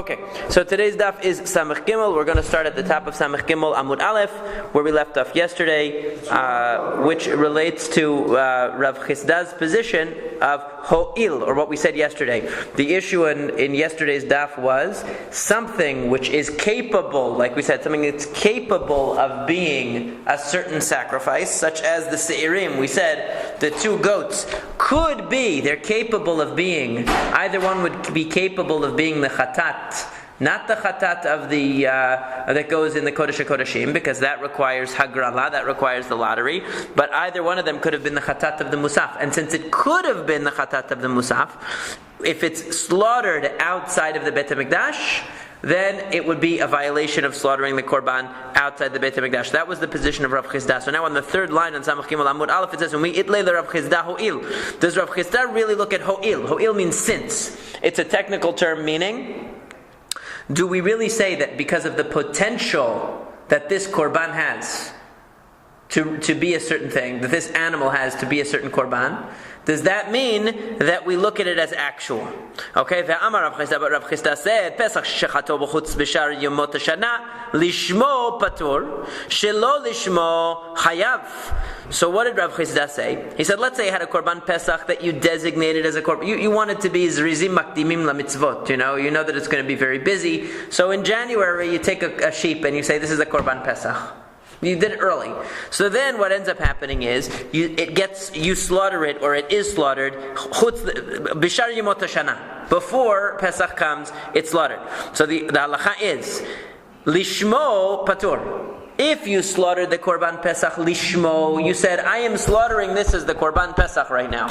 Okay, so today's daf is Samech Gimel. We're going to start at the top of Samech Gimel, Amud Aleph, where we left off yesterday, which relates to Rav Chisda's position of Ho'il, or what we said yesterday. The issue in yesterday's daf was something which is capable, like we said, something that's capable of being a certain sacrifice, such as the Seirim. We said the two goats could be, they're capable of being, either one would be capable of being the Chatat, not the Chatat of the that goes in the Kodesh HaKodeshim, because that requires Hagrala, that requires the lottery, but either one of them could have been the Chatat of the Musaf. And since it could have been the Chatat of the Musaf, if it's slaughtered outside of the Beit HaMikdash, then it would be a violation of slaughtering the Korban outside the Beit HaMikdash. That was the position of Rav Chisda. So now on the third line on Samach Gimel Amud Aleph, it says, "When we itlei le Rav Chisda Ho'il." Does Rav Chisda really look at Ho'il? Ho'il means since. It's a technical term meaning, do we really say that because of the potential that this Korban has to be a certain thing, that this animal has to be a certain Korban, does that mean that we look at it as actual? Okay, Ve'amar Rav Chisda, but Rav Chisda said, Pesach shechato b'chutz b'shar yomot hashana, lishmo patur, shelo lishmo chayav. So what did Rav Chisda say? He said, let's say you had a Korban Pesach that you designated as a Korban. You want it to be zrizim makdimim lamitzvot, you know that it's going to be very busy. So in January, you take a sheep and you say, this is a Korban Pesach. You did it early. So then what ends up happening is you slaughter it, or it is slaughtered bishar yemot hashana. Before Pesach comes, it's slaughtered. So the halacha is lishmo patur. If you slaughtered the Korban Pesach lishmo, you said, I am slaughtering this as the Korban Pesach right now.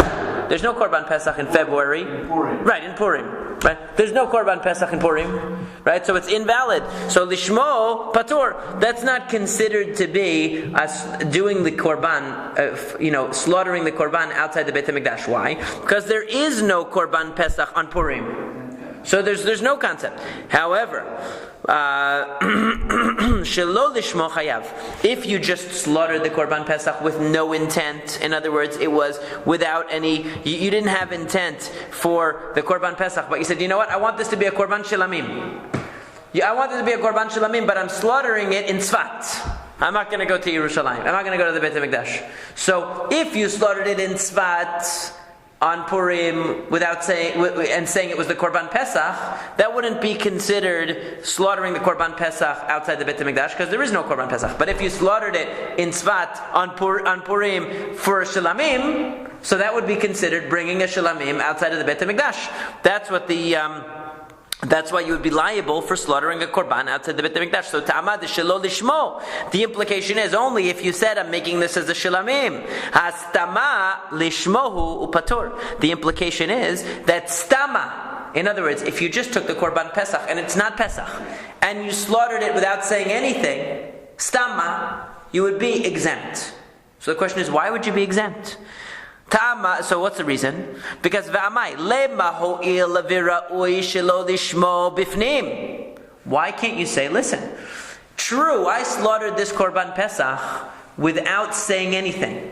There's no Korban Pesach in February. In Purim. Right, in Purim. Right? There's no Korban Pesach in Purim. Right? So it's invalid. So lishmo patur, that's not considered to be us doing the Korban, slaughtering the Korban outside the Beit HaMikdash. Why? Because there is no Korban Pesach on Purim. So there's no concept. However, shelo lishmo chayav. If you just slaughtered the Korban Pesach with no intent, in other words, it was without any, you didn't have intent for the Korban Pesach, but you said, you know what, I want this to be a Korban Shilamim. I want this to be a Korban Shilamim, but I'm slaughtering it in Tzfat. I'm not going to go to Yerushalayim. I'm not going to go to the Beit HaMikdash. So if you slaughtered it in Tzfat on Purim without saying it was the Korban Pesach, that wouldn't be considered slaughtering the Korban Pesach outside the Beit HaMikdash, because there is no Korban Pesach. But if you slaughtered it in Tzfat on Purim for a Shilamim, so that would be considered bringing a Shilamim outside of the Beit HaMikdash. That's why you would be liable for slaughtering a korban outside the Beit HaMikdash. So ta'amad shelo lishmo. The implication is only if you said, I'm making this as a shilamim. Hastama lishmohu upatur. The implication is that stama. In other words, if you just took the korban Pesach and it's not Pesach, and you slaughtered it without saying anything, stama, you would be exempt. So the question is, why would you be exempt? So what's the reason? Because why can't you say, listen, true, I slaughtered this Korban Pesach without saying anything,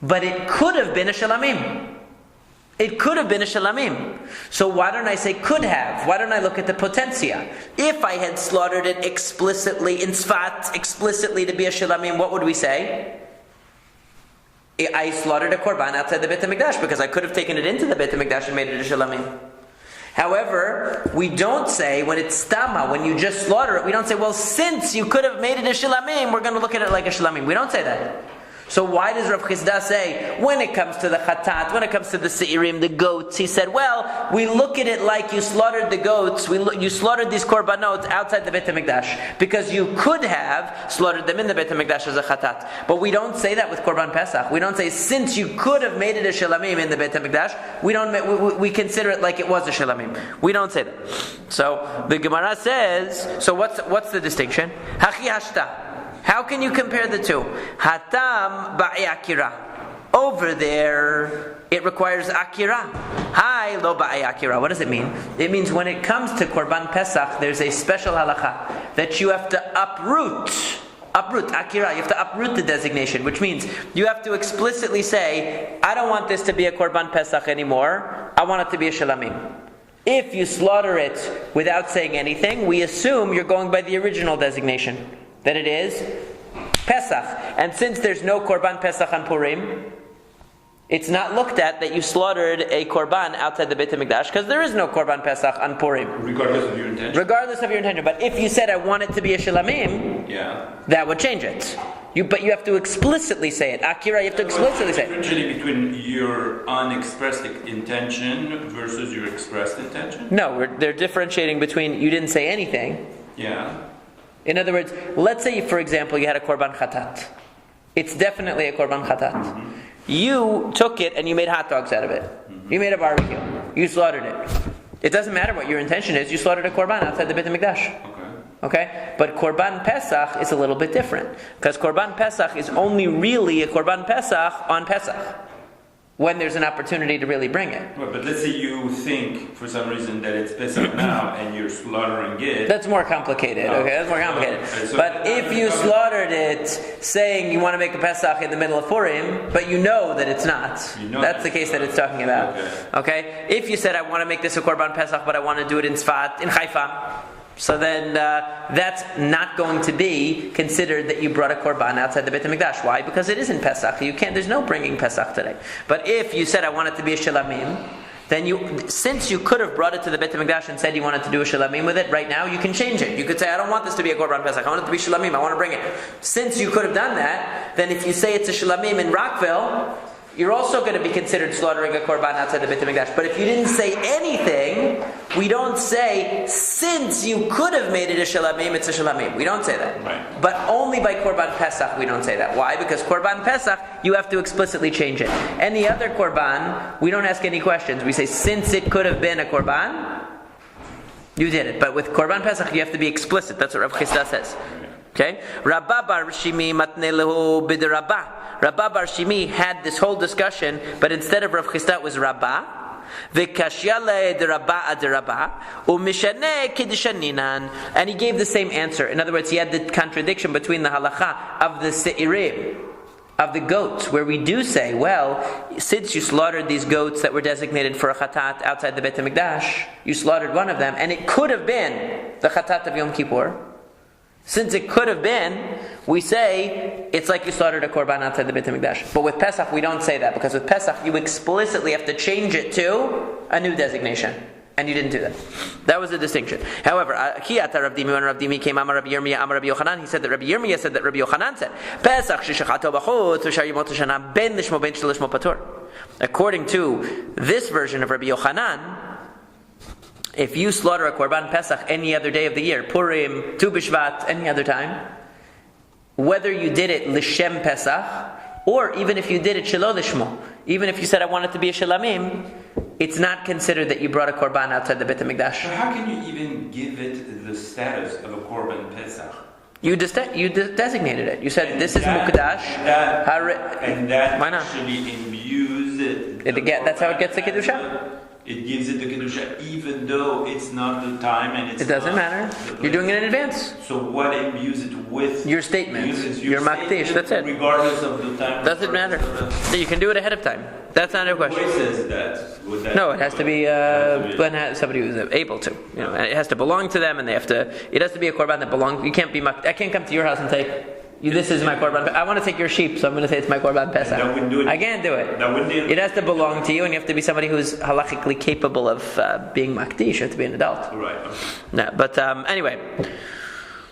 but it could have been a Shalamim. It could have been a Shalamim. So why don't I say could have? Why don't I look at the potentia? If I had slaughtered it explicitly in Tzfat, explicitly to be a Shalamim, what would we say? I slaughtered a korban outside the Beit HaMikdash because I could have taken it into the Beit HaMikdash and made it a shalamim. However, we don't say when it's stama, when you just slaughter it, we don't say, well, since you could have made it a shalamim, we're going to look at it like a shalamim. We don't say that. So why does Rav Chisda say, when it comes to the chatat, when it comes to the seirim, the goats, he said, well, we look at it like you slaughtered the goats, you slaughtered these korbanot outside the Beit HaMikdash, because you could have slaughtered them in the Beit HaMikdash as a chatat. But we don't say that with Korban Pesach. We don't say, since you could have made it a shalamim in the Beit HaMikdash, we consider it like it was a shalamim. We don't say that. So the Gemara says, so what's the distinction? Hachi hashta. How can you compare the two? Hatam ba'i akira. Over there, it requires akira. Hi, lo ba'i akira. What does it mean? It means when it comes to Korban Pesach, there's a special halacha that you have to uproot akira. You have to uproot the designation, which means you have to explicitly say, I don't want this to be a Korban Pesach anymore. I want it to be a shalamim. If you slaughter it without saying anything, we assume you're going by the original designation, that it is Pesach. And since there's no Korban Pesach on Purim, it's not looked at that you slaughtered a Korban outside the Beit HaMikdash, because there is no Korban Pesach on Purim. Regardless of your intention. Regardless of your intention. But if you said, I want it to be a Shilamim, that would change it. But you have to explicitly say it. Akira, you have to explicitly say it. Differentiating between your unexpressed intention versus your expressed intention? No, they're differentiating between you didn't say anything. Yeah. In other words, let's say, for example, you had a Korban Chatat. It's definitely a Korban Chatat. Mm-hmm. You took it and you made hot dogs out of it. Mm-hmm. You made a barbecue. You slaughtered it. It doesn't matter what your intention is. You slaughtered a Korban outside the Beit HaMikdash. Okay? But Korban Pesach is a little bit different. Because Korban Pesach is only really a Korban Pesach on Pesach, when there's an opportunity to really bring it. Well, but let's say you think, for some reason, that it's Pesach now, and you're slaughtering it. That's more complicated, okay? That's more complicated. But if you slaughtered it, saying you want to make a Pesach in the middle of Purim, but you know that it's not, that's the case that it's talking about. Okay? If you said, I want to make this a Korban Pesach, but I want to do it in Sfat, in Haifa, so then that's not going to be considered that you brought a korban outside the Beit HaMikdash. Why? Because it isn't Pesach. You can't. There's no bringing Pesach today. But if you said I want it to be a shilamim, then since you could have brought it to the Beit HaMikdash and said you wanted to do a shilamim with it, right now you can change it. You could say I don't want this to be a korban Pesach. I want it to be shilamim. I want to bring it. Since you could have done that, then if you say it's a shilamim in Rockville, you're also going to be considered slaughtering a korban outside the Beit HaMikdash. But if you didn't say anything, we don't say, since you could have made it a shalamim, it's a shalamim. We don't say that. Right. But only by korban Pesach we don't say that. Why? Because korban Pesach, you have to explicitly change it. Any other korban, we don't ask any questions. We say, since it could have been a korban, you did it. But with korban Pesach, you have to be explicit. That's what Rav Chisda says. Okay? Rabba bar Shimi matne lehu b'derabba. Rabba bar Shimi had this whole discussion, but instead of Rav Chisda it was Rabba. V'kashya le'derabba aderabba u'mishane kiddushaninan. And he gave the same answer. In other words, he had the contradiction between the halacha of the se'irim, of the goats, where we do say, well, since you slaughtered these goats that were designated for a chatat outside the Beit HaMikdash, you slaughtered one of them, and it could have been the chatat of Yom Kippur. Since it could have been, we say it's like you slaughtered a korban outside the Beit HaMikdash. But with Pesach, we don't say that, because with Pesach, you explicitly have to change it to a new designation. And you didn't do that. That was the distinction. However, Kiyata Rav Dimi, when Rav Dimi came, Amar Rabbi Yirmiyah, Amar Rabbi Yochanan, he said that Rabbi Yirmiyah said that Rabbi Yochanan said, Pesach sheshachato b'chutz v'shar yimot hashana ben lishmo ben shel lishmo patur. According to this version of Rabbi Yochanan, if you slaughter a korban Pesach any other day of the year, Purim, Tu B'Shvat, any other time, whether you did it L'Shem Pesach, or even if you did it Shelo Lishmo, even if you said I want it to be a Shilamim, it's not considered that you brought a korban outside the Beit HaMikdash. So how can you even give it the status of a korban Pesach? You designated it. You said this is Mukdash. And that why not? actually imbues it. That's how it gets the Kedusha? It gives it the Kedusha, even though it's not the time and it's. It doesn't matter. You're doing it in advance. So what imbues it with? Your statement. Your makdish. That's it. Regardless of the time. Doesn't matter. You can do it ahead of time. That's not a question. Who says that? No, it has to be when somebody who's able to. You know, and it has to belong to them, and they have to. It has to be a korban that belongs. You can't be. I can't come to your house and say, this is my korban. I want to take your sheep, so I'm going to say it's my korban Pesach. I can't do it. It has to belong to you, and you have to be somebody who's halachically capable of being makdish. You have to be an adult. Right. No, but anyway.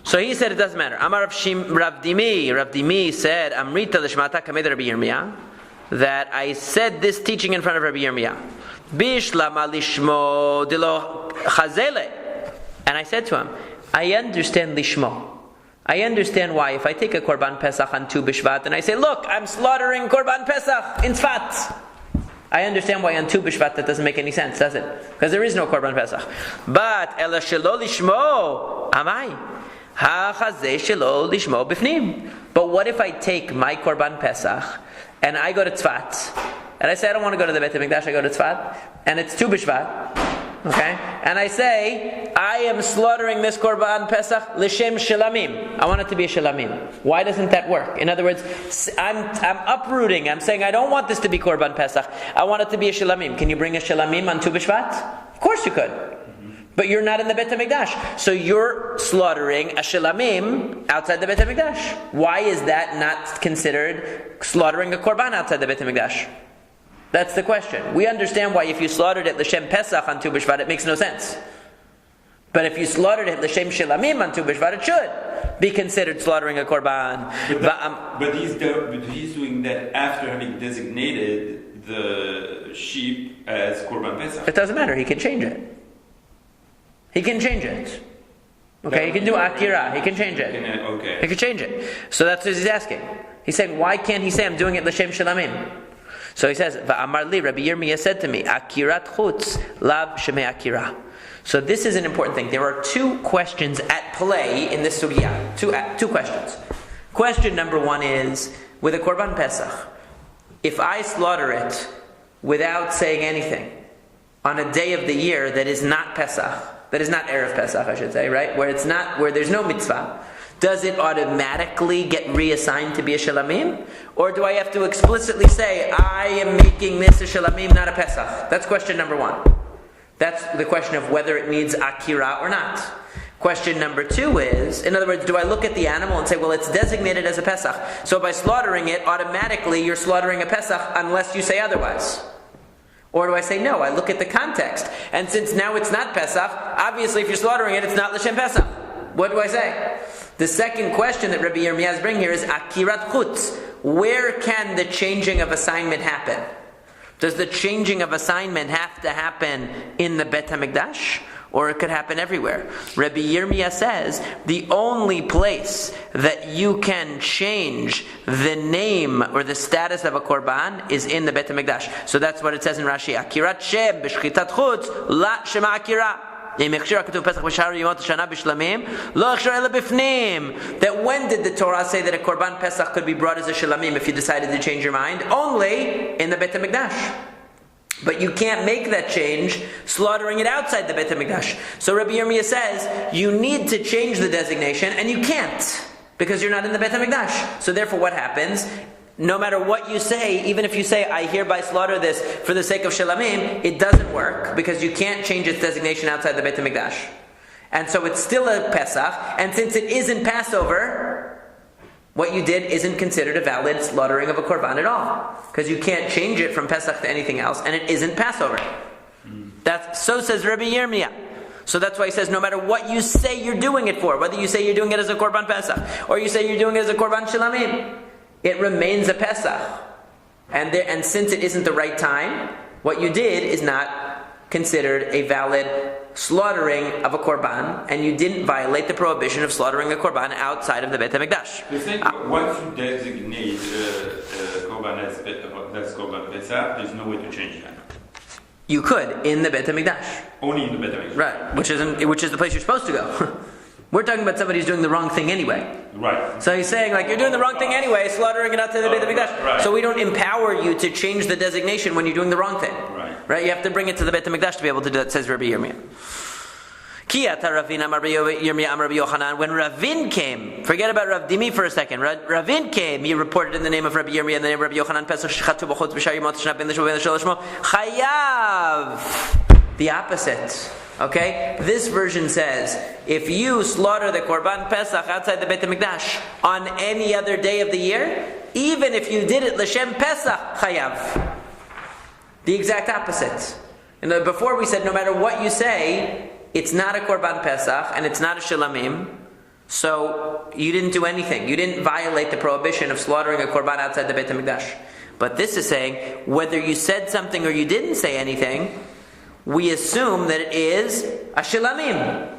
So he said it doesn't matter. Amar Rav Dimi. Rav Dimi said, Amrita l'shmata kamed Rabbi Yirmiyah, that I said this teaching in front of Rabbi Yirmiyah. Bishlama lishmo dilo chazele. And I said to him, I understand lishmo. I understand why. If I take a korban Pesach on Tu B'Shvat and I say, look, I'm slaughtering korban Pesach in Tzfat. I understand why on Tu B'Shvat that doesn't make any sense, does it? Because there is no korban Pesach. But ela shelo lishmo amai ha chazeh shelo lishmo b'fnim. But what if I take my korban Pesach and I go to Tzfat and I say I don't want to go to the Beit HaMikdash, I go to Tzfat and it's Tu B'Shvat. Okay? And I say, I am slaughtering this korban Pesach l'shem shilamim. I want it to be a shilamim. Why doesn't that work? In other words, I'm uprooting. I'm saying I don't want this to be korban Pesach. I want it to be a shilamim. Can you bring a shilamim on Tu B'Shvat? Of course you could. But you're not in the Beit HaMikdash. So you're slaughtering a shilamim outside the Beit HaMikdash. Why is that not considered slaughtering a korban outside the Beit HaMikdash? That's the question. We understand why if you slaughtered it l'shem Pesach on Tu B'Shvat, it makes no sense. But if you slaughtered it l'shem shilamim on Tu B'Shvat, it should be considered slaughtering a korban. But he's doing that after having designated the sheep as korban Pesach. It doesn't matter. He can change it. He can change it. Okay, he can do akira. He can change it. Okay. He can change it. So that's what he's asking. He's saying, why can't he say, I'm doing it l'shem shilamim? So he says, Va'amar li, Rabbi Yirmiyah said to me, akirat chutz, lav shemei akira. So this is an important thing. There are two questions at play in this sugya. Two questions. Question number one is, with a korban pesach, if I slaughter it without saying anything, on a day of the year that is not Pesach, that is not Erev Pesach, I should say, right? Where there's no mitzvah, does it automatically get reassigned to be a shilamim? Or do I have to explicitly say, I am making this a shilamim, not a Pesach? That's question number one. That's the question of whether it needs akira or not. Question number two is, in other words, do I look at the animal and say, well, it's designated as a Pesach, so by slaughtering it, automatically you're slaughtering a Pesach unless you say otherwise? Or do I say, no, I look at the context. And since now it's not Pesach, obviously if you're slaughtering it, it's not L'Shem Pesach. What do I say? The second question that Rabbi Yirmiyah is bringing here is Akirat Chutz. Where can the changing of assignment happen? Does the changing of assignment have to happen in the Bet HaMikdash? Or it could happen everywhere. Rabbi Yirmiyah says the only place that you can change the name or the status of a korban is in the Bet HaMikdash. So that's what it says in Rashi. Akirat shem b'shchitat chutz la shema akira. That when did the Torah say that a korban pesach could be brought as a shilamim if you decided to change your mind? Only in the Bet HaMikdash. But you can't make that change slaughtering it outside the Beit HaMikdash. So Rabbi Yirmiyah says, you need to change the designation, and you can't, because you're not in the Beit HaMikdash. So therefore what happens? No matter what you say, even if you say, I hereby slaughter this for the sake of Shalamim, it doesn't work, because you can't change its designation outside the Beit HaMikdash. And so it's still a Pesach, and since it isn't Passover, what you did isn't considered a valid slaughtering of a korban at all. Because you can't change it from Pesach to anything else, and it isn't Passover. So says Rabbi Yirmiyah. So that's why he says, no matter what you say you're doing it for, whether you say you're doing it as a korban Pesach, or you say you're doing it as a korban shilamim, it remains a Pesach. And since it isn't the right time, what you did is not considered a valid slaughtering of a korban, and you didn't violate the prohibition of slaughtering a korban outside of the Beit HaMikdash. You think once you designate korban as korban Pesach, there's no way to change that. You could in the Beit HaMikdash. Only in the Beit HaMikdash. Right, which is the place you're supposed to go. We're talking about somebody who's doing the wrong thing anyway. Right. So he's saying, like, you're doing the wrong thing anyway, slaughtering it outside the Beit HaMikdash. Right. So we don't empower you to change the designation when you're doing the wrong thing. Right? You have to bring it to the Beit HaMikdash to be able to do that, says Rabbi Yirmiyah. When Ravin came, forget about Rav Dimi for a second. Ravin came, he reported in the name of Rabbi Yirmiyah, in the name of Rabbi Yochanan, Pesach Shechatu B'chutz B'shar Yomot Shana Ben L'Shmo Ben L'Shmo Chayav. The opposite. Okay? This version says, if you slaughter the Korban Pesach outside the Beit HaMikdash on any other day of the year, even if you did it L'Shem Pesach, Chayav. The exact opposite. And before we said, no matter what you say, it's not a Korban Pesach, and it's not a Shilamim, so you didn't do anything. You didn't violate the prohibition of slaughtering a Korban outside the Beit HaMikdash. But this is saying, whether you said something or you didn't say anything, we assume that it is a Shilamim,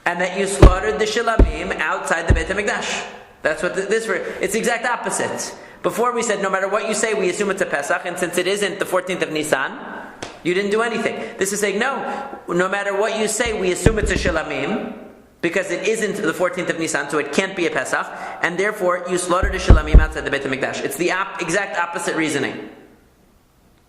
and that you slaughtered the Shilamim outside the Beit HaMikdash. That's what it's the exact opposite. Before we said, no matter what you say, we assume it's a Pesach, and since it isn't the 14th of Nisan, you didn't do anything. This is saying, no matter what you say, we assume it's a Shilamim, because it isn't the 14th of Nisan, so it can't be a Pesach, and therefore you slaughtered a Shilamim outside the Beit HaMikdash. It's the exact opposite reasoning.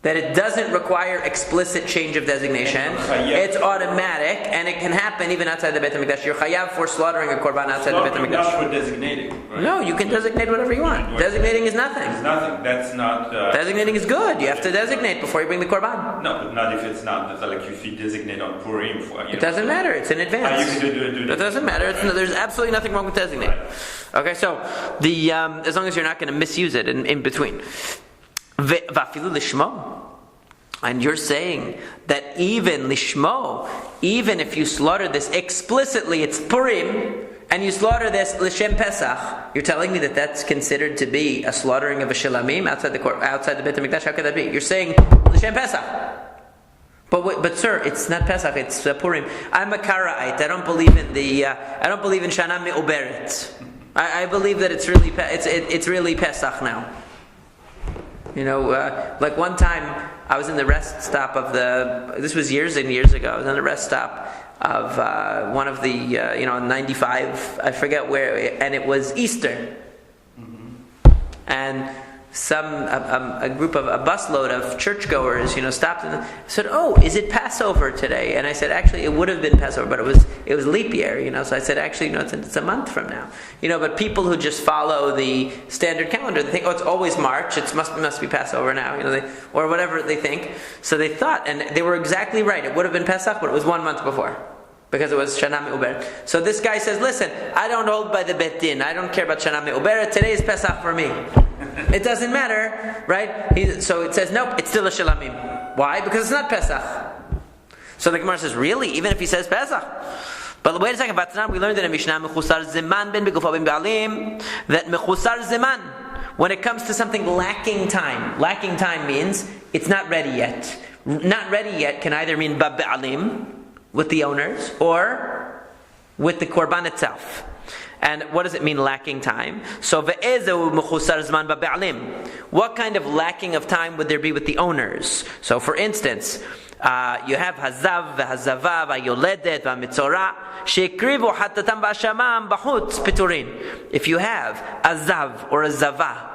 that it doesn't require explicit change of designation. It's automatic, and it can happen even outside the Beit HaMikdash. You're chayav for slaughtering a korban outside the Beit HaMikdash. Not for designating. Right? No, you can designate whatever you want. Designating is nothing. It's nothing. That's not. Designating is good. You have to designate before you bring the korban. No, but not if it's not. It's like if you designate on Purim. It doesn't matter. It's in advance. You can do it doesn't matter. There's absolutely nothing wrong with designating. Right. Okay, so the as long as you're not going to misuse it in between. Vafilu lishmo. And you're saying that even lishmo, even if you slaughter this explicitly, it's Purim, and you slaughter this l'shem Pesach, you're telling me that that's considered to be a slaughtering of a shilamim outside the Beit HaMikdash? How could that be? You're saying l'shem Pesach. But sir, it's not Pesach, it's Purim. I'm a Karaite. I don't believe in Shana Me'uberet. I believe that it's really Pesach now. You know, like one time I was in the rest stop of this was years and years ago, I was on the rest stop of one of the, 95, I forget where, and it was Easter. Mm-hmm. And a group of a busload of churchgoers, stopped and said, "Oh, is it Passover today?" And I said, "Actually, it would have been Passover, but it was leap year, So I said, "Actually, no, it's a month from now." But people who just follow the standard calendar, they think, "Oh, it's always March. It must be Passover now," or whatever they think. So they thought, and they were exactly right. It would have been Pesach, but it was 1 month before. Because it was Shana Me'uberet. So this guy says, "Listen, I don't hold by the Bet Din. I don't care about Shana Me'uberet. Today is Pesach for me. It doesn't matter, right?" So it says, nope, it's still a Shilamim. Why? Because it's not Pesach. So the Gemara says, really? Even if he says Pesach? But wait a second, we learned in the Mishnah, Mechusar Ziman ben Begufa ben Ba'alim, that Mechusar Ziman, when it comes to something lacking time means it's not ready yet. Not ready yet can either mean Ba'alim, with the owners, or with the korban itself. And what does it mean, lacking time? So, what kind of lacking of time would there be with the owners? So, for instance, you have hazav, v'hazava, v'yoledet, v'mitzora, she'ekrivu hatatam v'ashamam b'chutz piturin. If you have a zav or a zava,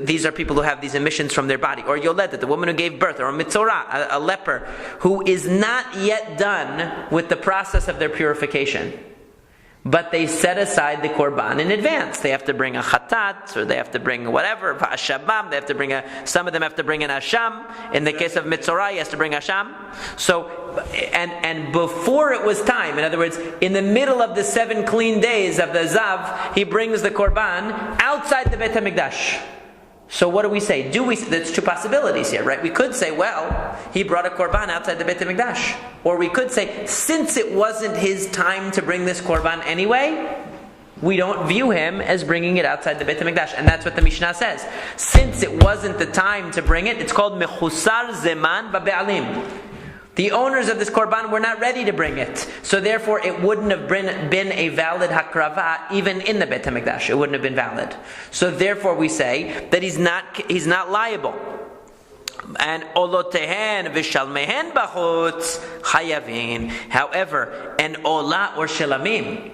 these are people who have these emissions from their body, or yoledet, the woman who gave birth, or a mitzora, a leper, who is not yet done with the process of their purification. But they set aside the korban in advance. They have to bring a chatat, or they have to bring whatever, ashabam, they have to bring some of them have to bring an asham. In the case of mitzora, he has to bring asham. So, and before it was time, in other words, in the middle of the 7 clean days of the zav, he brings the korban outside the Beit HaMikdash. So what do we say? There's 2 possibilities here, right? We could say, well, he brought a korban outside the Beit HaMikdash. Or we could say, since it wasn't his time to bring this korban anyway, we don't view him as bringing it outside the Beit HaMikdash. And that's what the Mishnah says. Since it wasn't the time to bring it, it's called Mechusar Zeman Ba'alim. The owners of this korban were not ready to bring it. So therefore it wouldn't have been a valid hakrava even in the Beit HaMikdash. It wouldn't have been valid. So therefore we say that he's not liable. And olotehen v'shalmehen bachutz chayavin. However, an olah or shilamim,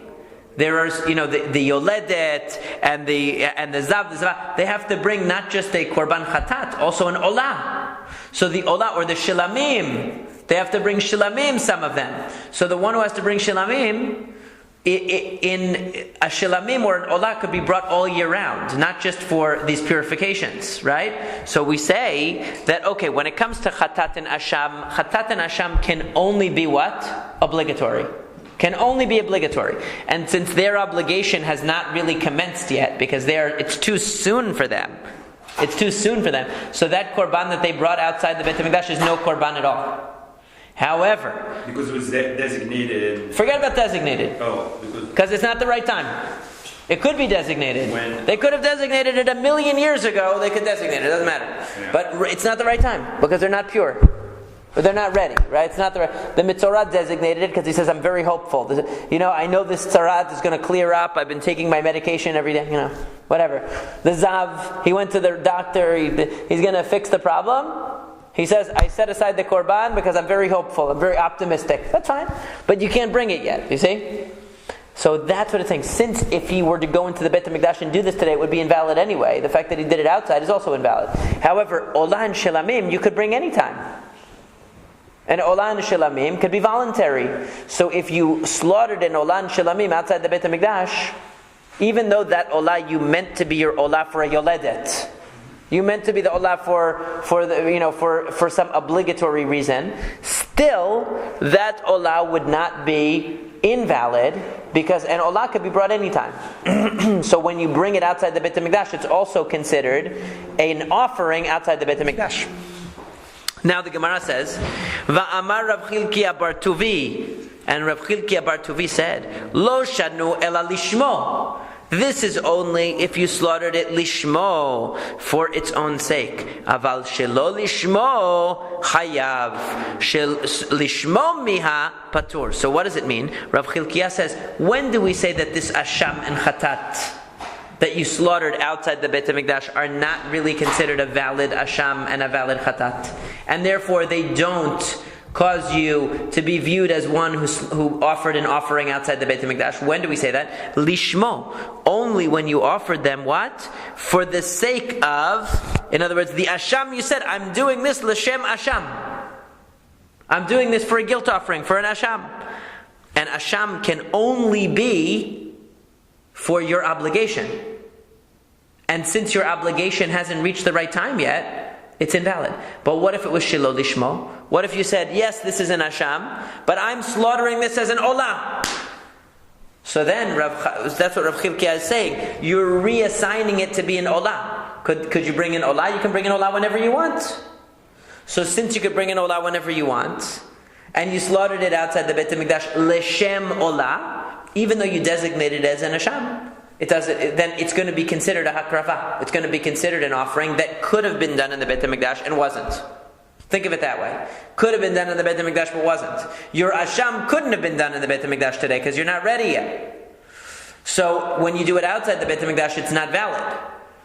there are, the yoledet and the zav, they have to bring not just a korban chatat, also an olah. So the olah or the shilamim, they have to bring shilamim, some of them. So the one who has to bring shilamim, in a shilamim or an olah could be brought all year round, not just for these purifications, right? So we say that, okay, when it comes to chatat and asham can only be what? Obligatory. Can only be obligatory. And since their obligation has not really commenced yet, because it's too soon for them. It's too soon for them. So that korban that they brought outside the Beit HaMikdash is no korban at all. However, because it was designated. Forget about designated. Oh, because it's not the right time. It could be designated. When? They could have designated it 1,000,000 years ago. They could designate it. It doesn't matter. Yeah. But it's not the right time because they're not pure. But they're not ready, right? It's not the Mitzorah designated it because he says, I'm very hopeful. I know this tzarat is going to clear up. I've been taking my medication every day, whatever. The Zav, he went to the doctor. He's going to fix the problem. He says, I set aside the korban because I'm very hopeful. I'm very optimistic. That's fine. But you can't bring it yet, you see? So that's what it's saying. Since if he were to go into the Beit HaMikdash and do this today, it would be invalid anyway. The fact that he did it outside is also invalid. However, Olah and Shilamim you could bring anytime. And Olah and Shilamim could be voluntary. So if you slaughtered an Olah and Shilamim outside the Beit HaMikdash, even though that Olah you meant to be your Olah for a Yoledet, you meant to be the Olah for some obligatory reason, still that Olah would not be invalid because an Olah could be brought anytime. So when you bring it outside the Beit HaMikdash, it's also considered an offering outside the Beit HaMikdash. Now the Gemara says, Va'amar Rav Chilkiya bar Tuvi, and Rav Chilkiya bar Tuvi said, Lo shanu ela lishmo. This is only if you slaughtered it lishmo, for its own sake. Aval shelo lishmo chayav, lishmo miha patur. So what does it mean? Rav Chilkiya says, when do we say that this asham and chatat that you slaughtered outside the Beit HaMikdash are not really considered a valid asham and a valid chatat, and therefore they don't cause you to be viewed as one who offered an offering outside the Beit HaMikdash? When do we say that? Lishmo. Only when you offered them what? For the sake of, in other words, the asham you said, I'm doing this l'shem asham. I'm doing this for a guilt offering, for an asham. And asham can only be for your obligation. And since your obligation hasn't reached the right time yet, it's invalid. But what if it was shelo lishmo? What if you said, yes, this is an asham, but I'm slaughtering this as an olah? So then, that's what Rav Chilkiya is saying. You're reassigning it to be an olah. Could you bring an olah? You can bring an olah whenever you want. So since you could bring an olah whenever you want, and you slaughtered it outside the Beit HaMikdash leshem olah, even though you designated it as an asham, then it's going to be considered a hakrava. It's going to be considered an offering that could have been done in the Beit HaMikdash and wasn't. Think of it that way. Could have been done in the Beit HaMikdash but wasn't. Your asham couldn't have been done in the Beit HaMikdash today because you're not ready yet. So when you do it outside the Beit HaMikdash, it's not valid.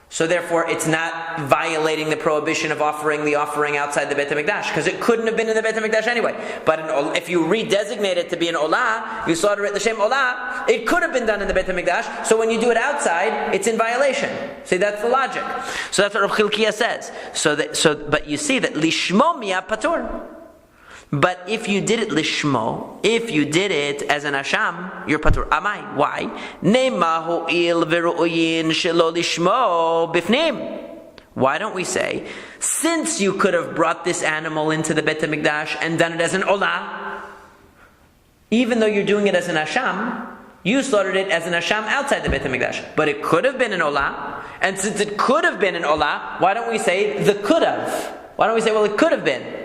So therefore, it's not violating the prohibition of offering the offering outside the Beit HaMikdash, because it couldn't have been in the Beit HaMikdash anyway. But if you redesignate it to be an olah, you slaughter it l'shem olah, it could have been done in the Beit HaMikdash, so when you do it outside, it's in violation. See, that's the logic. So that's what Rav Chilkiya says. But you see that lishmo miya patur. But if you did it lishmo, if you did it as an asham, you're patur. Amai. Why? Neimahu il v'ru'yin shelo lishmo bifnim. Why don't we say, since you could have brought this animal into the Beit HaMikdash and done it as an olah, even though you're doing it as an asham, you slaughtered it as an asham outside the Beit HaMikdash. But it could have been an olah, and since it could have been an olah, why don't we say the could have? Why don't we say, well, it could have been?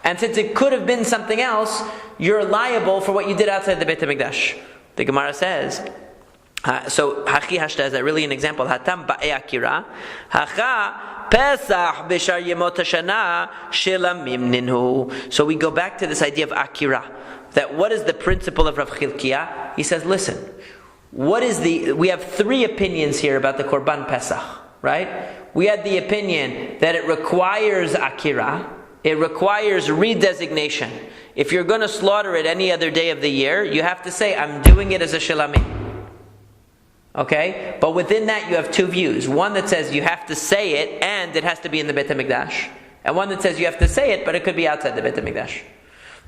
And since it could have been something else, you're liable for what you did outside the Beit HaMikdash. The Gemara says, so Hachi Hashta is really an example. Hatam ba'e akira, Hacha Pesach b'shar yemot hashana shilamim ninhu. So we go back to this idea of akira. That what is the principle of Rav Chilkiya? He says, listen, we have three opinions here about the Korban Pesach, right? We had the opinion that it requires akira. It requires redesignation. If you're going to slaughter it any other day of the year, you have to say, I'm doing it as a shilamim. Okay? But within that you have two views. One that says you have to say it and it has to be in the Beit HaMikdash. And one that says you have to say it but it could be outside the Beit HaMikdash.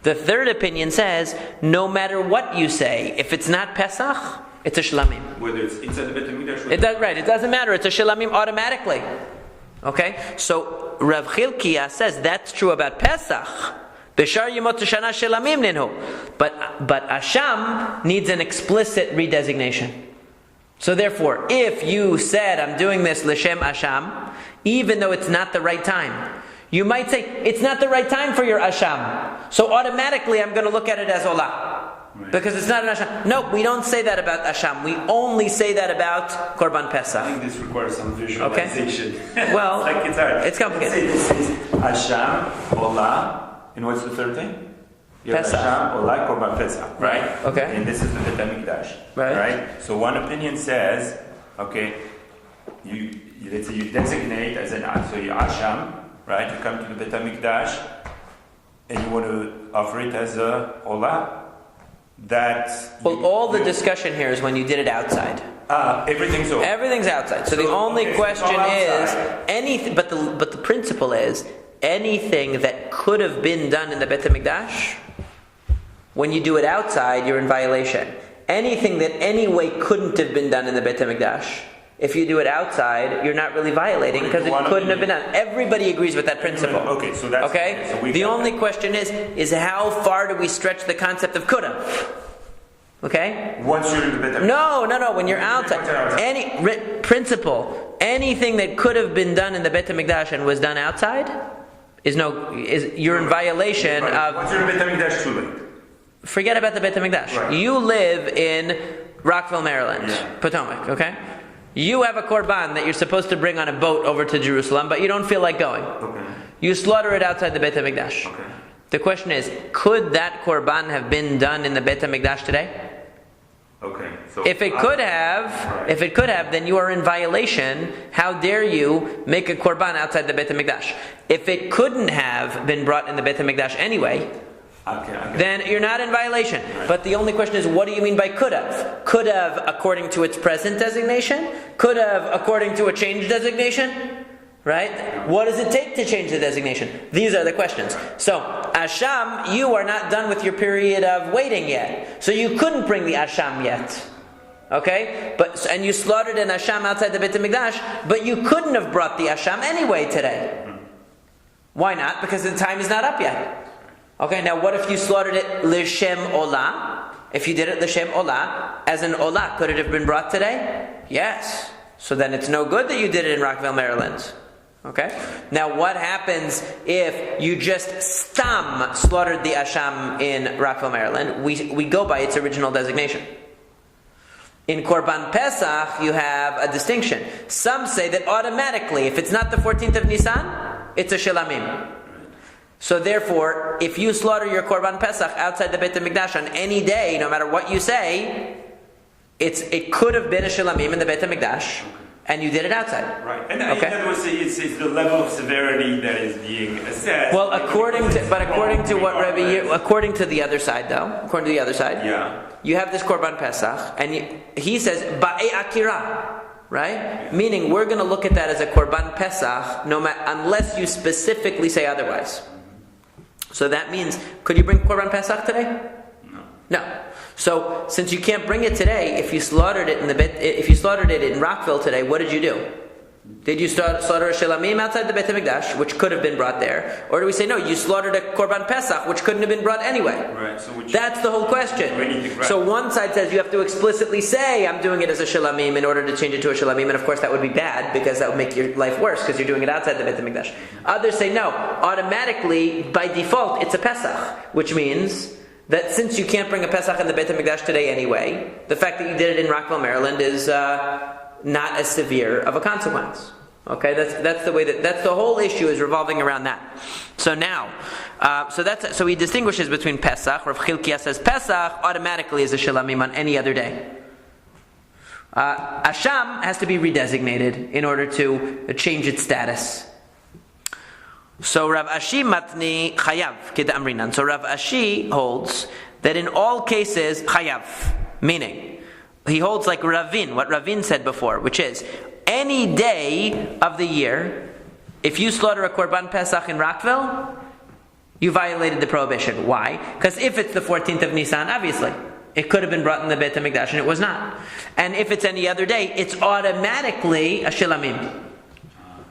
The third opinion says, no matter what you say, if it's not Pesach, it's a shilamim. Whether it's inside the Beit HaMikdash or it doesn't matter. It's a shilamim automatically. Okay? So Rav Chilkiya says that's true about Pesach. B'shar yemot shana shilamim ninhu. But asham needs an explicit redesignation. So therefore, if you said, I'm doing this l'shem asham, even though it's not the right time, you might say, it's not the right time for your asham. So automatically I'm going to look at it as olah. Right. Because it's not an asham. No, we don't say that about asham. We only say that about Korban Pesach. I think this requires some visualization. Okay. Well, it's hard. It's complicated. Let's say this is asham, olah, and what's the third thing? You have Pesach. asham, olah, Korban Pesach. Right. Okay. And this is the Beit HaMikdash. Right. So one opinion says, okay, let's say you designate as an so you asham, right? You come to the Beit HaMikdash and you want to offer it as a olah. Well, all the discussion here is when you did it outside. Everything's over. Everything's outside. So the only question is anything. But the principle is anything that could have been done in the Beit HaMikdash. When you do it outside, you're in violation. Anything that anyway couldn't have been done in the Beit HaMikdash, if you do it outside, you're not really violating because it couldn't have been done. Everybody agrees with that principle. Okay, so that's okay. So the only question is how far do we stretch the concept of could have? Okay. Once you're in the Beit HaMikdash. No. When you're outside, principle, anything that could have been done in the Beit HaMikdash and was done outside you're in violation of. Once you're in the Beit HaMikdash, too late. Forget about the Beit HaMikdash. Right. You live in Rockville, Maryland, Potomac, okay? You have a korban that you're supposed to bring on a boat over to Jerusalem, but you don't feel like going. Okay. You slaughter it outside the Beit HaMikdash. Okay. The question is, could that korban have been done in the Beit HaMikdash today? Okay. So if it could have, then you are in violation. How dare you make a korban outside the Beit HaMikdash? If it couldn't have been brought in the Beit HaMikdash anyway, then you're not in violation. Right. But the only question is, what do you mean by could have? Could have according to its present designation? Could have according to a changed designation? Right? What does it take to change the designation? These are the questions. So, Asham, you are not done with your period of waiting yet. So you couldn't bring the Asham yet. Okay? And you slaughtered an Asham outside the Beit HaMikdash, but you couldn't have brought the Asham anyway today. Why not? Because the time is not up yet. Okay, now what if you slaughtered it l'shem olah? If you did it l'shem olah, as an olah, could it have been brought today? Yes. So then it's no good that you did it in Rockville, Maryland. Okay? Now what happens if you just stam slaughtered the Asham in Rockville, Maryland? We go by its original designation. In Korban Pesach, you have a distinction. Some say that automatically, if it's not the 14th of Nisan, it's a shilamim. So therefore, if you slaughter your Korban Pesach outside the Beit HaMikdash on any day, no matter what you say, it could have been a shilamim in the Beit HaMikdash, and you did it outside. Right. And in other words, it's the level of severity that is being assessed. Well, according to the other side, you have this Korban Pesach, and he says ba'e akira. Right? Yeah. Meaning, we're going to look at that as a Korban Pesach, unless you specifically say otherwise. So that means, could you bring Korban Pesach today? No. So, since you can't bring it today, if you slaughtered it in Rockville today, what did you do? Did you slaughter a shilamim outside the Beit HaMikdash, which could have been brought there? Or do we say, no, you slaughtered a Korban Pesach, which couldn't have been brought anyway? Right. So that's the whole question. So one side says you have to explicitly say, I'm doing it as a shilamim in order to change it to a shilamim, and of course that would be bad, because that would make your life worse, because you're doing it outside the Beit HaMikdash. Others say, no, automatically, by default, it's a Pesach, which means that since you can't bring a Pesach in the Beit HaMikdash today anyway, the fact that you did it in Rockville, Maryland is not as severe of a consequence. Okay, that's the way that's the whole issue is revolving around that. So now, so he distinguishes between Pesach. Rav Chilkiah says Pesach automatically is a shilamim on any other day. Asham has to be redesignated in order to change its status. So Rav Ashi matni chayav kedamrinan. So Rav Ashi holds that in all cases chayav, meaning he holds like Ravin, what Ravin said before, which is any day of the year, if you slaughter a Korban Pesach in Rockville, you violated the prohibition. Why? Because if it's the 14th of Nisan, obviously, it could have been brought in the Beit HaMikdash and it was not. And if it's any other day, it's automatically a shilamim.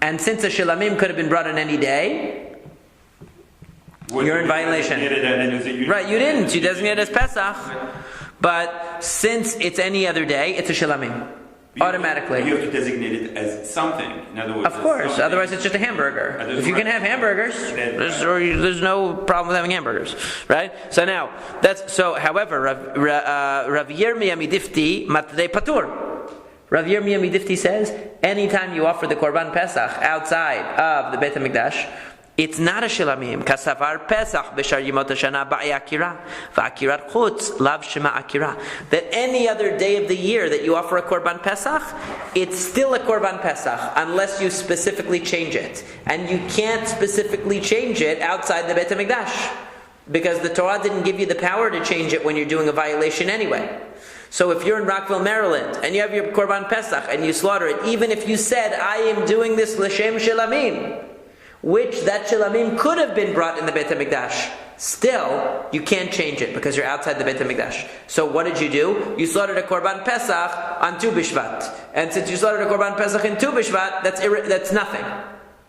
And since a shilamim could have been brought on any day, you're in violation. Right, you didn't. You designated it as Pesach. But since it's any other day, it's a shilamim. Automatically. You have to designate it as something. In other words, of course. Otherwise, it's just a hamburger. If you can have hamburgers, there's no problem with having hamburgers, right? So now, however, Rav Yirmiyah Midifti Matrei Patur. Rav Yirmiyah Midifti says, anytime you offer the Korban Pesach outside of the Beit HaMikdash, it's not a shilamim. Kasavar Pesach b'shar yimot hashana ba'ei akira va'akirat chutz lav shema akira. That any other day of the year that you offer a Korban Pesach, it's still a Korban Pesach unless you specifically change it, and you can't specifically change it outside the Beit HaMikdash. because the Torah didn't give you the power to change it when you're doing a violation anyway. So if you're in Rockville, Maryland, and you have your Korban Pesach and you slaughter it, even if you said, I am doing this l'shem shilamim, which that shilamim could have been brought in the Beit HaMikdash, still, you can't change it because you're outside the Beit HaMikdash. So what did you do? You slaughtered a Korban Pesach on Tu B'Shvat. And since you slaughtered a Korban Pesach in Tu B'Shvat, that's nothing.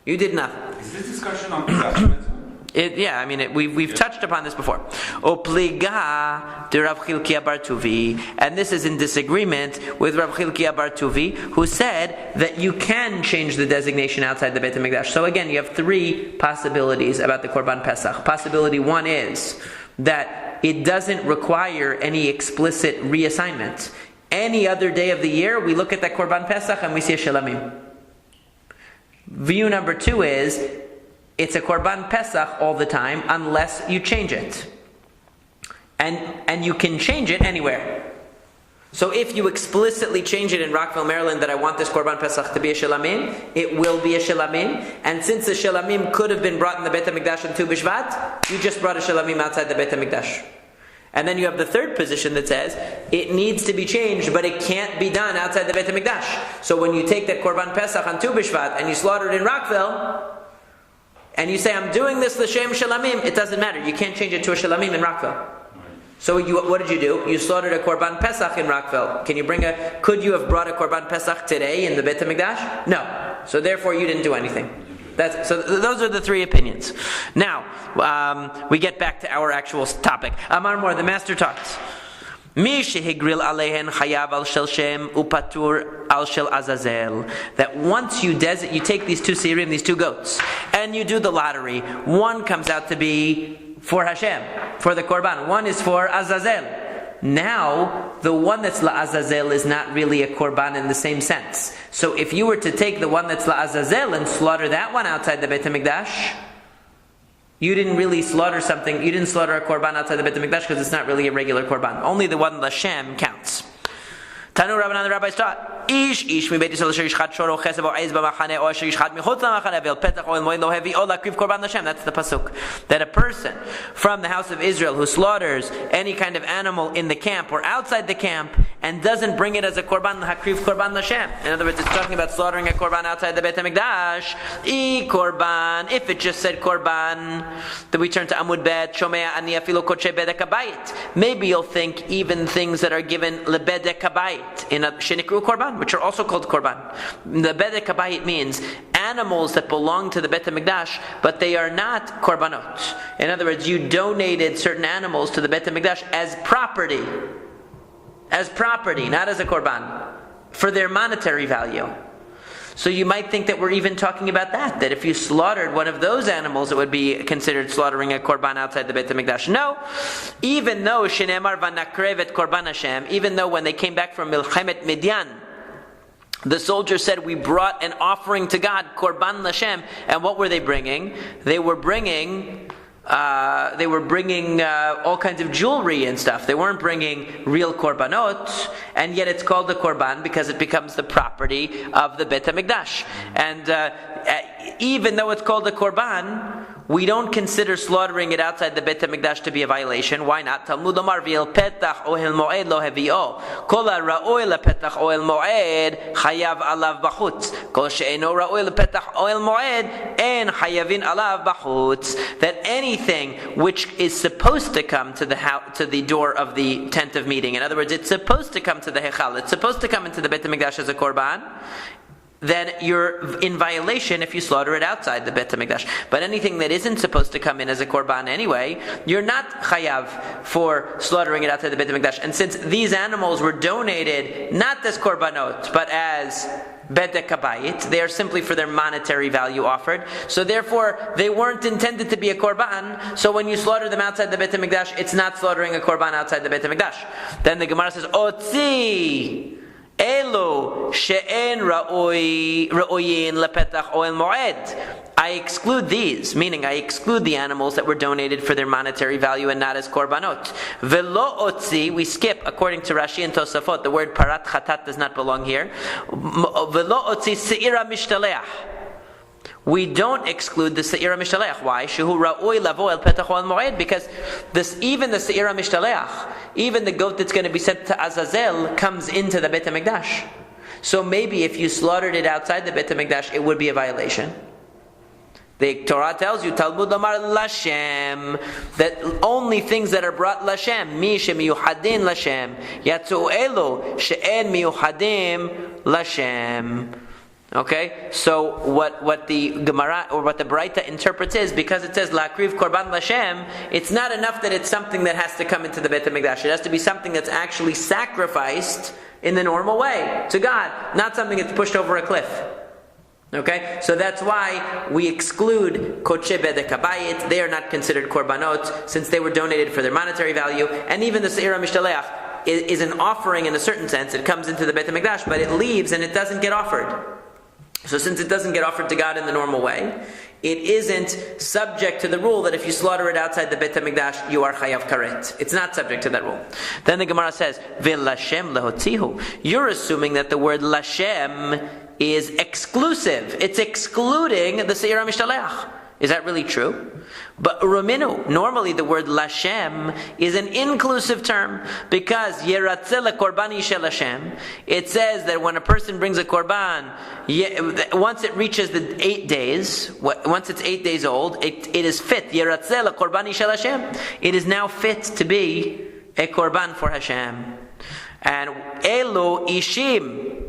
You did nothing. Is this discussion on Pesach? We've touched upon this before. Opliga de Rav Chilkiah bar Tuvi, and this is in disagreement with Rav Chilkiah bar Tuvi, who said that you can change the designation outside the Beit HaMikdash. So again, you have three possibilities about the Korban Pesach. Possibility one is that it doesn't require any explicit reassignment. Any other day of the year, we look at that Korban Pesach and we see a Shilamim. View number two is it's a Korban Pesach all the time unless you change it. And you can change it anywhere. So if you explicitly change it in Rockville, Maryland, that I want this Korban Pesach to be a Shilamim, it will be a Shilamim. And since the Shilamim could have been brought in the Beit HaMikdash on Tu B'Shvat, you just brought a Shilamim outside the Beit HaMikdash. And then you have the third position that says it needs to be changed, but it can't be done outside the Beit HaMikdash. So when you take that Korban Pesach on Tu B'Shvat and you slaughter it in Rockville, and you say, I'm doing this l'shem shalamim, it doesn't matter. You can't change it to a shalamim in Rockville. So what did you do? You slaughtered a Korban Pesach in Rockville. Could you have brought a Korban Pesach today in the Beit HaMikdash? No. So therefore you didn't do anything. So those are the three opinions. Now, we get back to our actual topic. Amar Mor, the master talks. Mi shehigril alehen chayav al shel shem upatur al shel azazel. That once you take these two sirim, these two goats, and you do the lottery, one comes out to be for Hashem, for the korban. One is for Azazel. Now, the one that's la'azazel is not really a korban in the same sense. So if you were to take the one that's la'azazel and slaughter that one outside the Beit HaMikdash, you didn't really slaughter something. You didn't slaughter a korban outside the Beit HaMikdash because it's not really a regular korban. Only the one l'Shem counts. Tanu Rabbanan, the rabbis taught, Ish mi beit Yisrael asher yishchat shor o chesed o eiz b'machane o asher yishchat michutz l'machane ve'el petach o el moed lo hevi o lakriv korban l'Shem. That's the pasuk. That a person from the house of Israel who slaughters any kind of animal in the camp or outside the camp and doesn't bring it as a korban l'hakriv korban l'Shem. In other words, it's talking about slaughtering a korban outside the Beit HaMikdash. Korban. If it just said korban, then we turn to Amud Bet. Shomea ani afilu kodshe bedek habayit. Maybe you'll think even things that are given lebedek habayit in a shenikru korban, which are also called korban. The bedek habayit means animals that belong to the Beit HaMikdash, but they are not korbanot. In other words, you donated certain animals to the Beit HaMikdash as property, not as a korban, for their monetary value. So you might think that we're even talking about that if you slaughtered one of those animals, it would be considered slaughtering a korban outside the Beit HaMikdash. No, even though Shenemar Vanakrevet Korban Hashem, even though when they came back from Milchemet Midian, the soldiers said, we brought an offering to God, Korban Lashem, and what were they bringing? They were bringing all kinds of jewelry and stuff. They weren't bringing real korbanot, and yet it's called a korban because it becomes the property of the Beit HaMikdash. And even though it's called a korban, we don't consider slaughtering it outside the Beit HaMikdash to be a violation. Why not? Talmud Omar v'il petach ohel moed lo hevi'o. Kol ha'ra'oi lepetach ohel moed chayav alav b'chutz. Kol she'eno ra'oi lepetach ohel moed en chayavin alav b'chutz. That anything which is supposed to come to the door of the tent of meeting, in other words, it's supposed to come to the hechal, it's supposed to come into the Beit HaMikdash as a korban, then you're in violation if you slaughter it outside the Beit HaMikdash. But anything that isn't supposed to come in as a korban anyway, you're not chayav for slaughtering it outside the Beit HaMikdash. And since these animals were donated not as korbanot, but as bedek habayit, they are simply for their monetary value offered. So therefore, they weren't intended to be a korban. So when you slaughter them outside the Beit HaMikdash, it's not slaughtering a korban outside the Beit HaMikdash. Then the Gemara says, Otzi Elo she'en ra'oyin lepetach oel moed. I exclude these, meaning I exclude the animals that were donated for their monetary value and not as korbanot. Velo otzi, we skip, according to Rashi and Tosafot, the word parat chatat does not belong here. Velo otzi se'ira mishtaleach. we don't exclude the Se'ira Mishtalech. Why? Shehu ra'oi lavo el petach ol moed. Because even the Se'ira Mishtalech, even the goat that's going to be sent to Azazel, comes into the Beit HaMikdash. So maybe if you slaughtered it outside the Beit HaMikdash, it would be a violation. The Torah tells you, Talmud Lomar Lashem, that only things that are brought Lashem, Mi shemiyuhadin Lashem, Yatzu elo she'en miyuhadim Lashem. Okay, so what the Gemara or what the Braita interprets is, because it says La'akriv Korban Lashem, it's not enough that it's something that has to come into the Beit HaMikdash. It has to be something that's actually sacrificed in the normal way to God, not something that's pushed over a cliff. Okay, so that's why we exclude Koche Bedek Habayit. They are not considered korbanot since they were donated for their monetary value. And even the Se'ira Mishtaleach is an offering in a certain sense. It comes into the Beit HaMikdash, but it leaves and it doesn't get offered. So since it doesn't get offered to God in the normal way, it isn't subject to the rule that if you slaughter it outside the Beit HaMikdash, you are chayav karet. It's not subject to that rule. Then the Gemara says, V'lashem lehotzihu. You're assuming that the word lashem is exclusive. It's excluding the Se'ira Mishtaleach. Is that really true? But Raminu, normally the word Lashem is an inclusive term because Yeratzeh lekorbani shel Hashem. It says that when a person brings a korban, once it reaches the 8 days, once it's 8 days old, it is fit. Yeratzeh lekorbani shel Hashem. It is now fit to be a korban for Hashem. And Elo Ishim.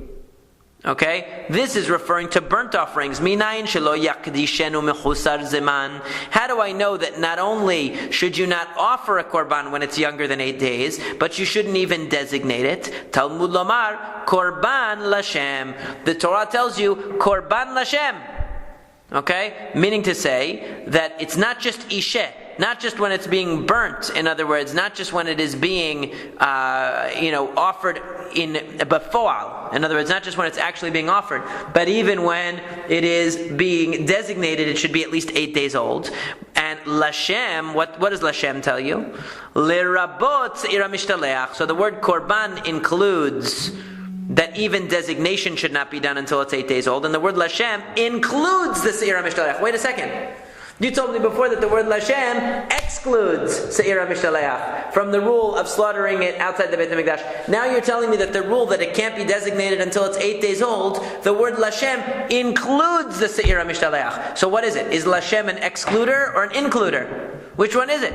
Okay, this is referring to burnt offerings. Minayin shelo yakdishenu mechusar zeman. How do I know that not only should you not offer a korban when it's younger than 8 days, but you shouldn't even designate it? Talmud lomar korban lashem. The Torah tells you korban lashem. Okay, meaning to say that it's not just isheh. Not just when it's being burnt, in other words, not just when it is being, offered in befoal. In other words, not just when it's actually being offered, but even when it is being designated, it should be at least 8 days old. And Lashem, what does Lashem tell you? Lirabot se'ira mishtaleach. So the word korban includes that even designation should not be done until it's 8 days old. And the word Lashem includes the se'ira mishtaleach. Wait a second. You told me before that the word Lashem excludes Se'ira Mishtaleach from the rule of slaughtering it outside the Beit HaMikdash. Now you're telling me that the rule that it can't be designated until it's 8 days old, the word Lashem includes the Se'ira Mishtaleach. So what is it? Is Lashem an excluder or an includer? Which one is it?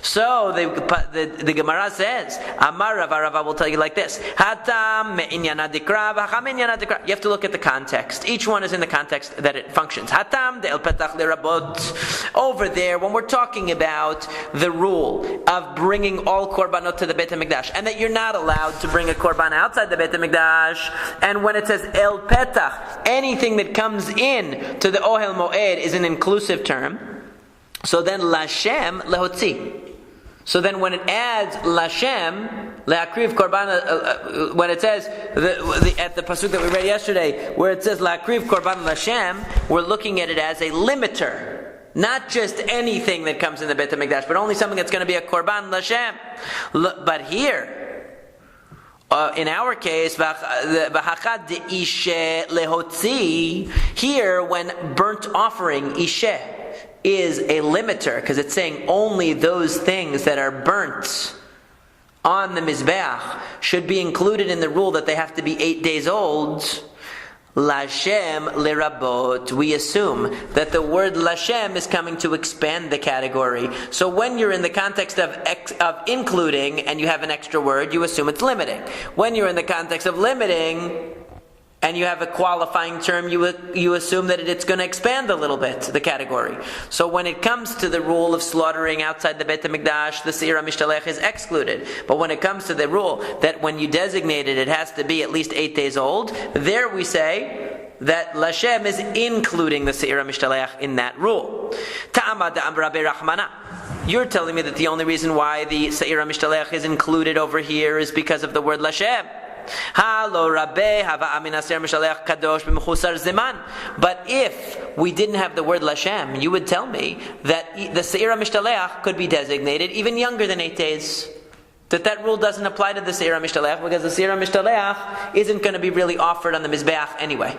So the Gemara says, Amar Rava will tell you like this. Hatam me'inyana dikra v'hacham me'inyana dikra. You have to look at the context. Each one is in the context that it functions. Hatam de'el petach lirabot. Over there, when we're talking about the rule of bringing all korbanot to the Beit HaMikdash, and that you're not allowed to bring a korban outside the Beit HaMikdash, and when it says el petach, anything that comes in to the Ohel Moed is an inclusive term. So then Lashem lehotzi. So then when it adds Lashem, Le'akriv Korban, when it says, at the pasuk that we read yesterday, where it says Le'akriv Korban Lashem, we're looking at it as a limiter. Not just anything that comes in the Beit HaMikdash, but only something that's going to be a Korban Lashem. But here, in our case, V'hachad ishe lehotzi, here when burnt offering, ishe, is a limiter, because it's saying only those things that are burnt on the Mizbeach should be included in the rule that they have to be 8 days old. Lashem lirabot. We assume that the word Lashem is coming to expand the category. So when you're in the context of including and you have an extra word, you assume it's limiting. When you're in the context of limiting and you have a qualifying term, you assume that it's going to expand a little bit, the category. So when it comes to the rule of slaughtering outside the Beit HaMikdash, the Se'ira Mishtalech is excluded. But when it comes to the rule that when you designate it, it has to be at least 8 days old, there we say that Lashem is including the Se'ira Mishtalech in that rule. Ta'amad da'am Rabbi Rahmana. You're telling me that the only reason why the Se'ira Mishtalech is included over here is because of the word Lashem. But if we didn't have the word Lashem, you would tell me that the Se'ira Mishtaleach could be designated even younger than 8 days. That rule doesn't apply to the Se'ira Mishtaleach because the Se'ira Mishtaleach isn't going to be really offered on the Mizbeach anyway.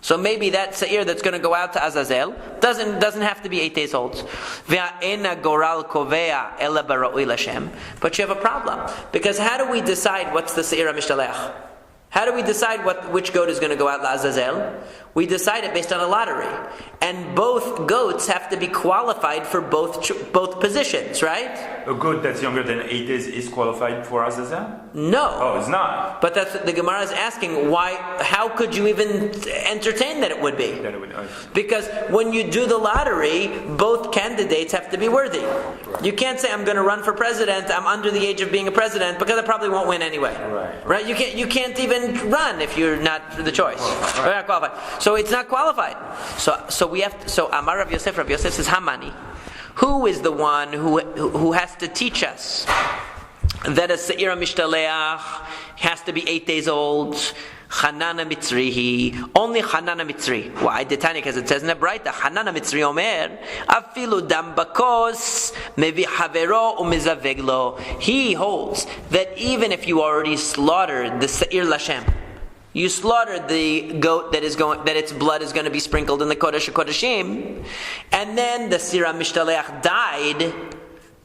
So maybe that Sa'ir that's going to go out to Azazel doesn't have to be 8 days old. But you have a problem. Because how do we decide what's the Sa'ir HaMishtalech? How do we decide which goat is going to go out to Azazel? We decide it based on a lottery. And both goats have to be qualified for both positions, right? A goat that's younger than 8 days is qualified for Azazel? No. Oh, it's not. But that's the Gemara is asking, why? How could you even entertain that it would be? Because when you do the lottery, both candidates have to be worthy. Right. You can't say, I'm going to run for president, I'm under the age of being a president, because I probably won't win anyway. Right? You can't even run if you're not the choice. Right. You're not qualified. So it's not qualified. So we have to, so Amar Rav Yosef says, Hamani. Who is the one who has to teach us that a Se'ir HaMishtaleach has to be 8 days old? Chanana Mitzrihi. Only Chanana Mitzri. Why? Detani, because it says in the Braita, Chanana Mitzri Omer, Afilu dam bakos mevi havero umizaveglo. He holds that even if you already slaughtered the Se'ir Lashem, you slaughtered the goat that its blood is going to be sprinkled in the Kodesh HaKodeshim, and then the Se'ir HaMishtaleach died,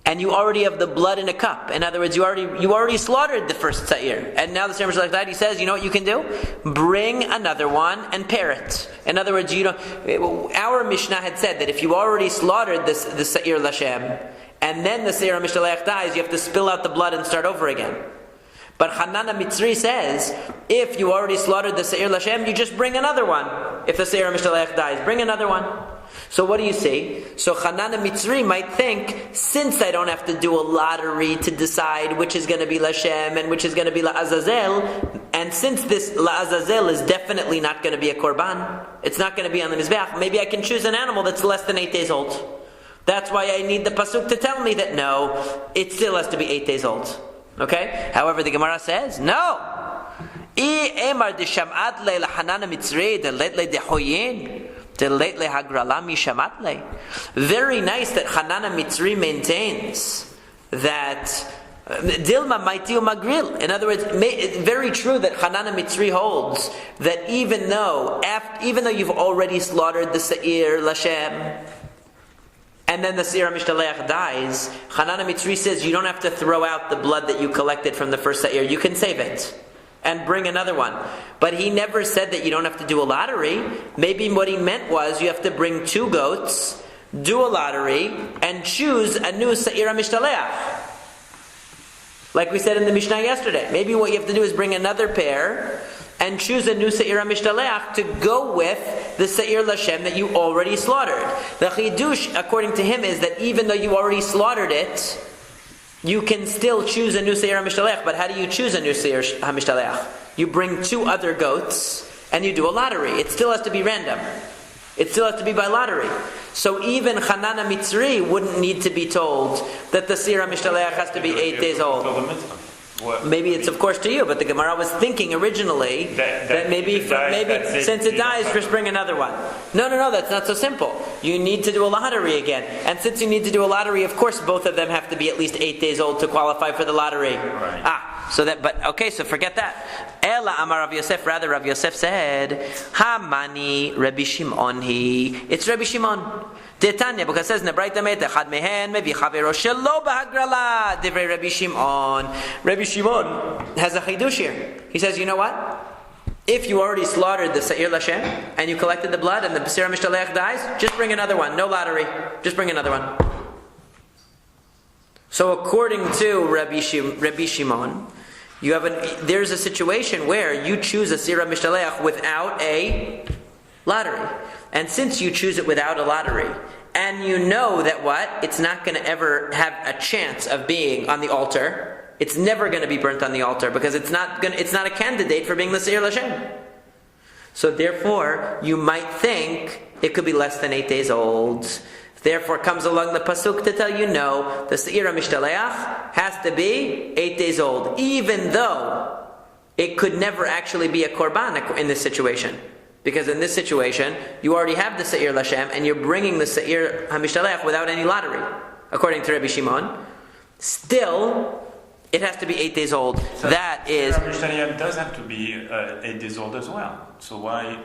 and you already have the blood in a cup. In other words, you already slaughtered the first Sa'ir, and now the Se'ir HaMishtaleach died. He says, you know what you can do? Bring another one and pair it. In other words, our Mishnah had said that if you already slaughtered the Sa'ir Lashem, and then the Se'ir HaMishtaleach dies, you have to spill out the blood and start over again. But Hanana Mitzri says, if you already slaughtered the Se'ir Lashem, you just bring another one. If the Se'ir HaMishtalech dies, bring another one. So what do you see? So Hanana Mitzri might think, since I don't have to do a lottery to decide which is going to be Lashem and which is going to be La'azazel, and since this La'azazel is definitely not going to be a Korban, it's not going to be on the Mizbeach, maybe I can choose an animal that's less than 8 days old. That's why I need the Pasuk to tell me that no, it still has to be 8 days old. Okay? However, the Gemara says, no. Very nice that Hanana Mitzri maintains that Dilma Maiti Magril. In other words, very true that Hanana Mitzri holds that even though you've already slaughtered the Se'ir Lashem, and then the Se'ir HaMishtaleach dies, Hanana Mitzri says you don't have to throw out the blood that you collected from the first Se'ir. You can save it and bring another one. But he never said that you don't have to do a lottery. Maybe what he meant was you have to bring 2 goats, do a lottery, and choose a new Se'ir HaMishtaleach. Like we said in the Mishnah yesterday. Maybe what you have to do is bring another pair and choose a new Se'ir HaMishtaleach to go with the Se'ir Lashem that you already slaughtered. The Chidush, according to him, is that even though you already slaughtered it, you can still choose a new Se'ir HaMishtaleach. But how do you choose a new Se'ir HaMishtaleach? You bring 2 other goats and you do a lottery. It still has to be random. It still has to be by lottery. So even Hanana Mitzri wouldn't need to be told that the Se'ir HaMishtaleach has to be 8 days old. Maybe it's of course to you, but the Gemara was thinking originally that maybe since it dies, just bring another one. No, that's not so simple. You need to do a lottery again, and since you need to do a lottery, of course both of them have to be at least 8 days old to qualify for the lottery. Right. So forget that. Ela Amar Rav Yosef. Rather, Rav Yosef said, Hamani Rabbi Shimon it's Rabbi Shimon. Detanya, because it says in the Braita Chad mehen mevi chavero shelo b'hagrala divrei Rabbi Shimon. Rabbi Shimon has a chidush here. He says, you know what? If you already slaughtered the Se'ir Lashem and you collected the blood and the Se'ir HaMishtaleach dies, just bring another one. No lottery. Just bring another one. So according to Rabbi Shimon, there's a situation where you choose a Se'ir HaMishtaleach without a lottery. And since you choose it without a lottery, and you know that it's not going to ever have a chance of being on the altar, it's never going to be burnt on the altar because it's not a candidate for being the Se'ir Lashem. So therefore, you might think it could be less than 8 days old. Therefore comes along the Pasuk to tell you no, the Se'ir HaMishtaleach has to be 8 days old, even though it could never actually be a Korban in this situation. Because in this situation, you already have the Se'ir Lashem, and you're bringing the Se'ir HaMishtaleach without any lottery. According to Rabbi Shimon, still, it has to be 8 days old. So that is... Se'ir HaMishtaleach does have to be 8 days old as well. So why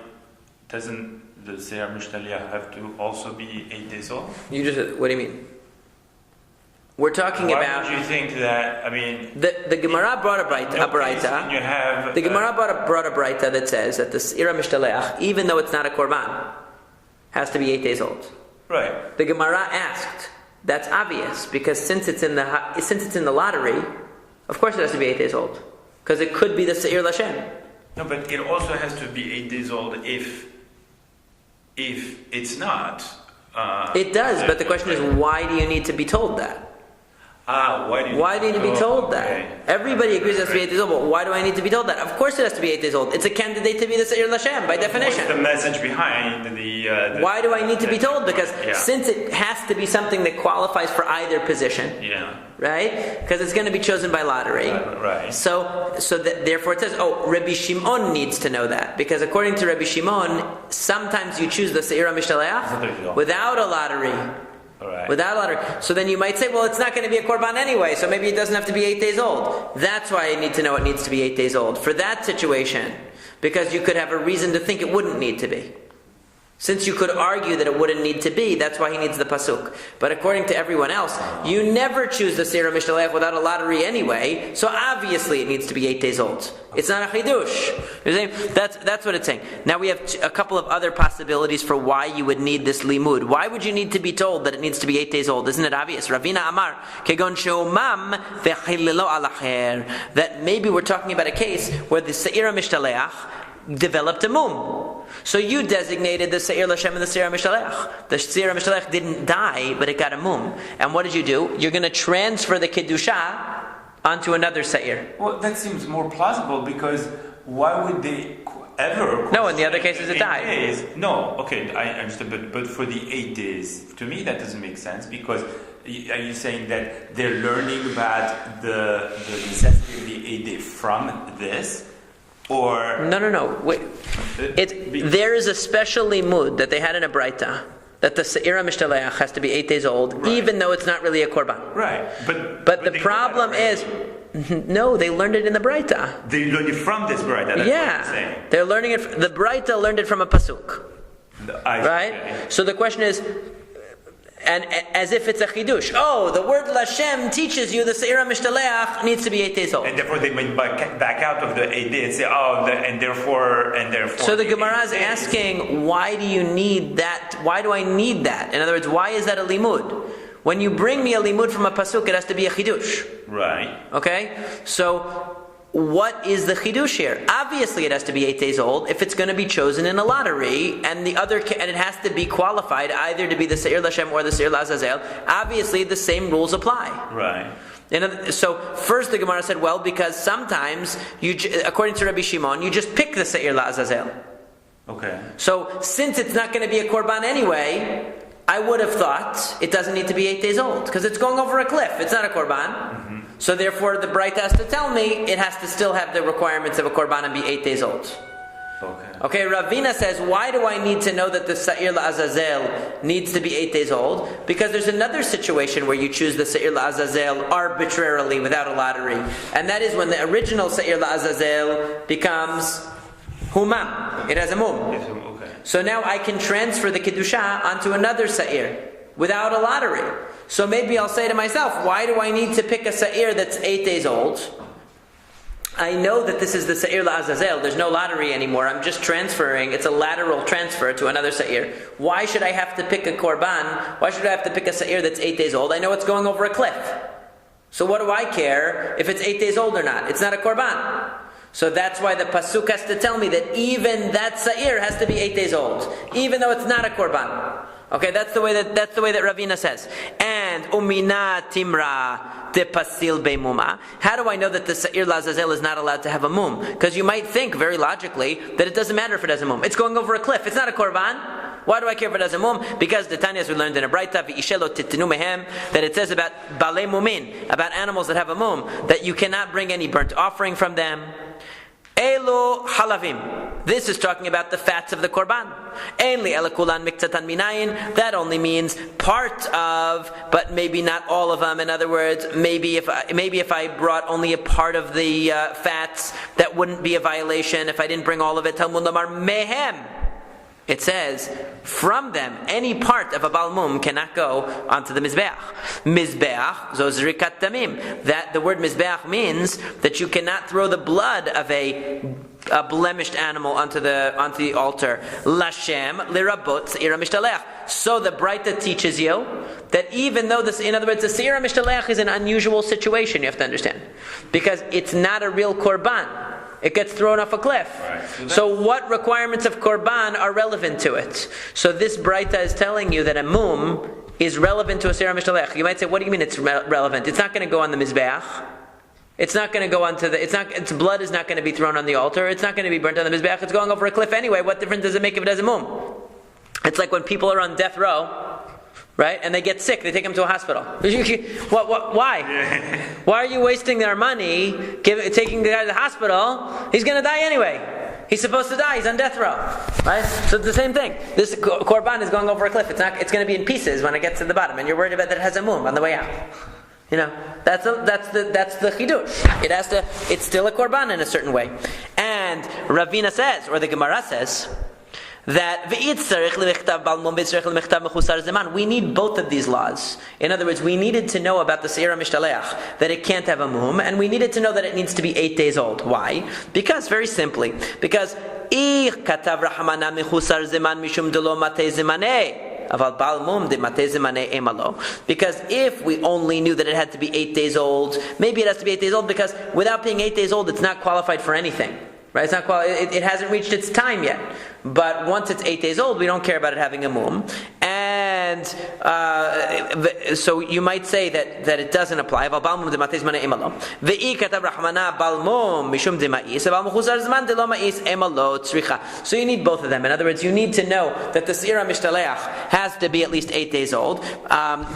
doesn't the Seir Mishtaliach have to also be 8 days old? What do you mean? We're talking Why about. would you think that? I mean, The Gemara brought a braita. You have The Gemara brought a braita that says that the Seir Mishtaleach, even though it's not a korban, has to be 8 days old. right. The Gemara asked, that's obvious because since it's in the lottery, of course it has to be 8 days old because it could be the Seir Lashem. No, but it also has to be 8 days old if it's not. It does, but the question is, why do you need to be told that? Why do you need to be told okay. that? Everybody agrees it has to be 8 days old, but why do I need to be told that? Of course it has to be 8 days old. It's a candidate to be the Seir Lashem, by definition. What's the message behind the why do I need to be told? Because yeah. since it has to be something that qualifies for either position, Yeah. right? Because it's going to be chosen by lottery. Right. So therefore it says, Rabbi Shimon needs to know that. Because according to Rabbi Shimon, sometimes you choose the Seir Mishtaleach without a lottery. Right. Without a lottery. So then you might say, well, it's not going to be a korban anyway, so maybe it doesn't have to be 8 days old. That's why I need to know it needs to be 8 days old. For that situation, because you could have a reason to think it wouldn't need to be. Since you could argue that it wouldn't need to be, that's why he needs the pasuk. But according to everyone else, you never choose the Seir Mishtaleach without a lottery anyway, so obviously it needs to be 8 days old. It's not a chidush. You're saying that's what it's saying. Now we have a couple of other possibilities for why you would need this limud. Why would you need to be told that it needs to be 8 days old? Isn't it obvious? Ravina Amar, kegon she'umam v'chililo alacher. That maybe we're talking about a case where the Seir Mishtaleach developed a mum. So you designated the Seir Lashem and the Seir Mishtaleach. The Seir Mishtaleach didn't die, but it got a mum. And what did you do? You're going to transfer the Kedusha onto another Seir. Well, that seems more plausible because why would they ever? No, in the other cases it 8 died. days? No, okay, I understand, but for the 8 days, to me that doesn't make sense because are you saying that they're learning about the necessity of the 8 day from this? Or No. Wait. There is a special limud that they had in a braita that the Seir Mishtaleach has to be 8 days old, right. even though it's not really a korban. Right, but the problem is, no, they learned it in the braita. They learned it from this braita. That's what I'm saying. They're learning it. The braita learned it from a pasuk, right? Okay. So the question is. And as if it's a chidush. Oh, the word Lashem teaches you the Seir Mishtaleach needs to be 8 days old. And therefore they went back out of the 8 days and say, and therefore. So the Gemara is asking, why do you need that? Why do I need that? In other words, why is that a limud? When you bring me a limud from a pasuk, it has to be a chidush. Right. Okay? So what is the chidush here? Obviously, it has to be 8 days old if it's going to be chosen in a lottery, and it has to be qualified either to be the Seir Lashem or the Seir Lazazel. Obviously, the same rules apply. Right. So first, the Gemara said, well, because sometimes according to Rabbi Shimon, you just pick the Seir Lazazel. Okay. So since it's not going to be a korban anyway, I would have thought it doesn't need to be 8 days old because it's going over a cliff. It's not a korban. Mm-hmm. So therefore, the Braita has to tell me it has to still have the requirements of a korban and be 8 days old. Okay, Ravina says, why do I need to know that the Seir La'azazel needs to be 8 days old? Because there's another situation where you choose the Seir La'azazel arbitrarily without a lottery. And that is when the original Seir La'azazel becomes humam. It has a mum. Okay. So now I can transfer the Kedusha onto another Seir without a lottery. So maybe I'll say to myself, why do I need to pick a Seir that's 8 days old? I know that this is the Seir La'azazel. There's no lottery anymore. I'm just transferring. It's a lateral transfer to another Seir. Why should I have to pick a Korban? Why should I have to pick a Seir that's 8 days old? I know it's going over a cliff. So what do I care if it's 8 days old or not? It's not a Korban. So that's why the Pasuk has to tell me that even that Seir has to be 8 days old, even though it's not a Korban. Okay, that's the way that Ravina says. And umina timra de pasil beimuma. How do I know that the Seir Lazazel is not allowed to have a mum? Because you might think very logically that it doesn't matter if it has a mum. It's going over a cliff. It's not a korban. Why do I care if it has a mum? Because the Tanyas we learned in a Braita v'ishelo titnu mehem that it says about balei mumin, about animals that have a mum, that you cannot bring any burnt offering from them. Elo halavim. This is talking about the fats of the korban. Ainli elakulan miktatan minayin. That only means part of, but maybe not all of them. In other words, maybe if I brought only a part of the fats, that wouldn't be a violation. If I didn't bring all of it, Talmud Lamar mehem. It says, from them, any part of a balmum cannot go onto the mizbeach. Mizbeach, zo zrikat tamim. That the word mizbeach means that you cannot throw the blood of a blemished animal onto the altar. Lashem lirabot seira mishtalech. So the Braita teaches you that even though in other words, the seira mishtalech is an unusual situation. You have to understand, because it's not a real korban. It gets thrown off a cliff. Right. So what requirements of korban are relevant to it? So this Braita is telling you that a mum is relevant to a seira mishtalech. You might say, what do you mean it's relevant? It's not going to go on the mizbeach. It's not going to go onto its blood is not going to be thrown on the altar. It's not going to be burnt on the mizbeach. It's going over a cliff anyway. What difference does it make if it has a mum? It's like when people are on death row, right? And they get sick, they take them to a hospital. Why? Why are you wasting their money taking the guy to the hospital? He's going to die anyway. He's supposed to die. He's on death row, right? So it's the same thing. This korban is going over a cliff. It's going to be in pieces when it gets to the bottom, and you're worried about that it has a mum on the way out. You know, that's the chidush. It's still a korban in a certain way. And Ravina says, or the Gemara says, that we need both of these laws. In other words, we needed to know about the seira mishtalech, that it can't have a mum, and we needed to know that it needs to be 8 days old. Why? Because, very simply, because because if we only knew that it had to be 8 days old, maybe it has to be 8 days old because without being 8 days old, it's not qualified for anything. Right? It's not it hasn't reached its time yet. But once it's 8 days old, we don't care about it having a mum. And so you might say that it doesn't apply. So you need both of them. In other words, you need to know that the seira mishtalech has to be at least 8 days old.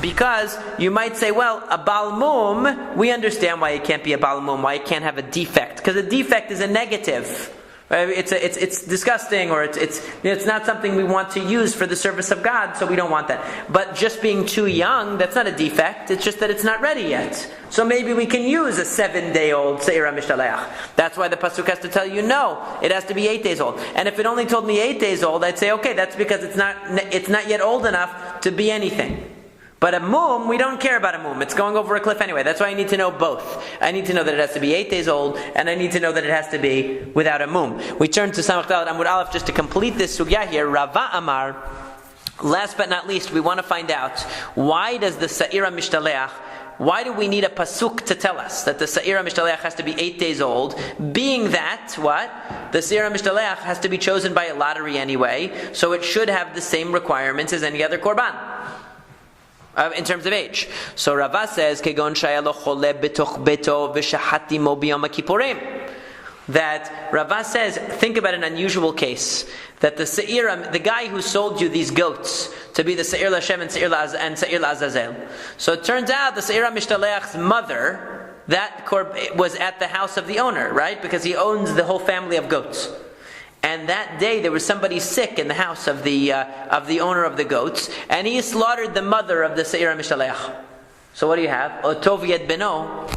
Because you might say, well, a balmum, we understand why it can't be a balmum, why it can't have a defect. Because a defect is a negative. It's disgusting, or it's not something we want to use for the service of God, so we don't want that. But just being too young, that's not a defect. It's just that it's not ready yet. So maybe we can use a 7-day-old seira mishtalech. That's why the pasuk has to tell you no, it has to be 8 days old. And if it only told me 8 days old, I'd say okay, that's because it's not yet old enough to be anything. But a mum, we don't care about a mum. It's going over a cliff anyway. That's why I need to know both. I need to know that it has to be 8 days old, and I need to know that it has to be without a mum. We turn to Samach Dalet Amud Aleph just to complete this sugya here. Rava Amar, last but not least, we want to find out, why does the Sa'ira Mishtaleach, why do we need a pasuk to tell us that the Sa'ira Mishtaleach has to be 8 days old, being that, what? The Sa'ira Mishtaleach has to be chosen by a lottery anyway, so it should have the same requirements as any other korban. In terms of age. So Rava says, Kegon shayalo chole betoch beto v'shahatimo b'yom kippurim. That Rava says, think about an unusual case. That the Se'ira, the guy who sold you these goats to be the Se'ir Lashem and Se'ir La'azazel. So it turns out the Se'ira Mishtaleach's mother, that was at the house of the owner, right? Because he owns the whole family of goats. And that day there was somebody sick in the house of the owner of the goats, and he slaughtered the mother of the Se'ira Mishtaleach. So what do you have? Otov yed beno.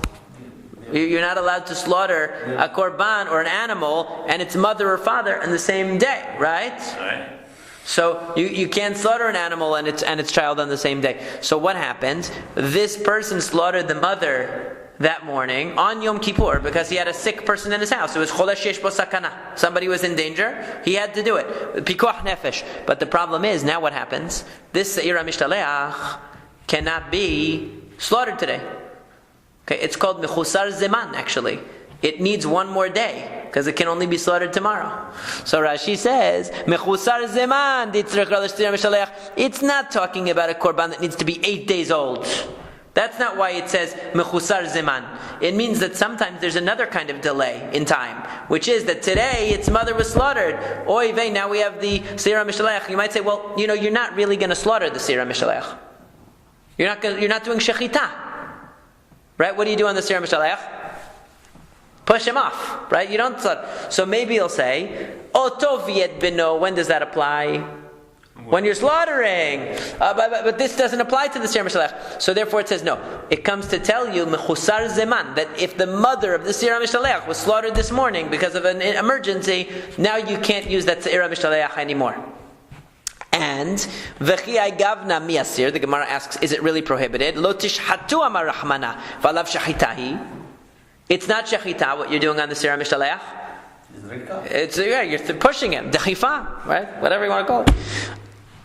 You're not allowed to slaughter a korban or an animal and its mother or father on the same day, right? Right. So you can't slaughter an animal and its child on the same day. So what happened? This person slaughtered the mother that morning on Yom Kippur because he had a sick person in his house. It was cholesh yesh bo sakana. Somebody was in danger. He had to do it. Pikuach nefesh. But the problem is, now what happens? This Se'ira Mishtaleach cannot be slaughtered today. Okay, it's called mechusar zeman, actually. It needs one more day because it can only be slaughtered tomorrow. So Rashi says, mechusar zeman ditzrech la Se'ira Mishtaleach. It's not talking about a korban that needs to be 8 days old. That's not why it says mechusar zeman. It means that sometimes there's another kind of delay in time, which is that today its mother was slaughtered. Oy vey, now we have the Se'ira Mishtaleach. You might say, well, you're not really going to slaughter the Se'ira Mishtaleach. You're not doing shechita, right? What do you do on the Se'ira Mishtaleach? Push him off, right? You don't slaughter. So maybe he'll say, Otov yed beno. When does that apply? When you're slaughtering. But this doesn't apply to the Se'ira Mishtaleach. So therefore it says no. It comes to tell you, mechusar zeman, that if the mother of the Se'ira Mishtaleach was slaughtered this morning because of an emergency, now you can't use that Se'ira Mishtaleach anymore. And v'chi'ai gavna miasir. The Gemara asks, is it really prohibited? Lo tishhatu amar Rahmana v'alav shachitahi. It's not shechita what you're doing on the sira mishtaleach. It's you're pushing him. Dechifa, right? Whatever you want to call it.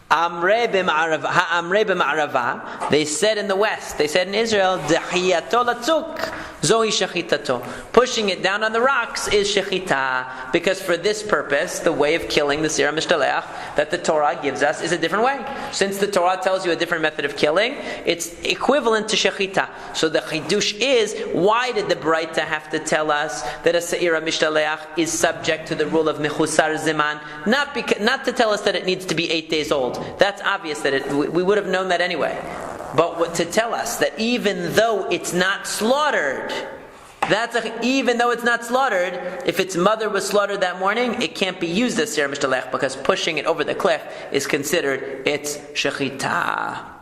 Amre b'ma'arava. They said in the West. They said in Israel. Dechiyato latzuk. Zohi shechitato. Pushing it down on the rocks is shechita, because for this purpose, the way of killing the sira mishtaleach that the Torah gives us is a different way. Since the Torah tells you a different method of killing, it's equivalent to shechita. So the chidush is, why did the Braita have to tell us that a sira mishtaleach is subject to the rule of mechusar ziman? Not to tell us that it needs to be 8 days old. That's obvious that we would have known that anyway. But to tell us that even though it's not slaughtered, even though it's not slaughtered, if its mother was slaughtered that morning, it can't be used as sira mishtaleach, because pushing it over the cliff is considered its shechita.